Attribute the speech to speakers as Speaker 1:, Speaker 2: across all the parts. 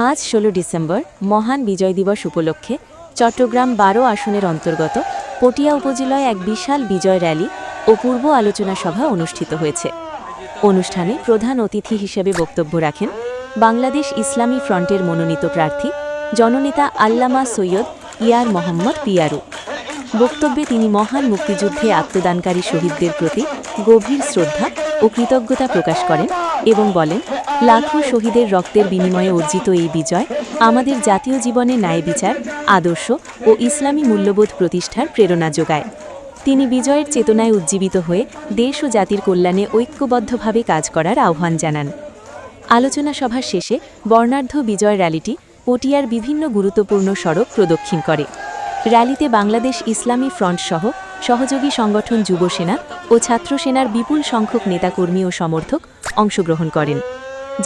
Speaker 1: আজ ১৬ ডিসেম্বর মহান বিজয় দিবস উপলক্ষে চট্টগ্রাম ১২ আসনের অন্তর্গত পটিয়া উপজেলায় এক বিশাল বিজয় র্যালি ও পূর্ব আলোচনা সভা অনুষ্ঠিত হয়েছে। অনুষ্ঠানে প্রধান অতিথি হিসেবে বক্তব্য রাখেন বাংলাদেশ ইসলামী ফ্রন্টের মনোনীত প্রার্থী জননেতা আল্লামা সৈয়দ ইয়ার মোহাম্মদ পিয়ারু। বক্তব্যে তিনি মহান মুক্তিযুদ্ধে আত্মদানকারী শহীদদের প্রতি গভীর শ্রদ্ধা ও কৃতজ্ঞতা প্রকাশ করেন এবং বলেন, লাখো শহীদের রক্তের বিনিময়ে অর্জিত এই বিজয় আমাদের জাতীয় জীবনে ন্যায় বিচার, আদর্শ ও ইসলামী মূল্যবোধ প্রতিষ্ঠার প্রেরণা যোগায়। তিনি বিজয়ের চেতনায় উজ্জীবিত হয়ে দেশ ও জাতির কল্যাণে ঐক্যবদ্ধভাবে কাজ করার আহ্বান জানান। আলোচনা সভার শেষে বর্ণাঢ্য বিজয় র্যালিটি পটিয়ার বিভিন্ন গুরুত্বপূর্ণ সড়ক প্রদক্ষিণ করে। র্যালিতে বাংলাদেশ ইসলামী ফ্রন্ট সহ সহযোগী সংগঠন যুবসেনা ও ছাত্রসেনার বিপুল সংখ্যক নেতাকর্মী ও সমর্থক অংশগ্রহণ করেন।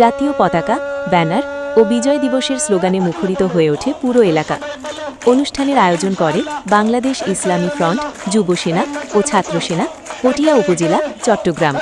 Speaker 1: জাতীয় পতাকা, ব্যানার ও বিজয় দিবসের স্লোগানে মুখরিত হয়ে ওঠে পুরো এলাকা। অনুষ্ঠানের আয়োজন করে বাংলাদেশ ইসলামী ফ্রন্ট, যুবসেনা ও ছাত্রসেনা, পটিয়া উপজেলা, চট্টগ্রাম।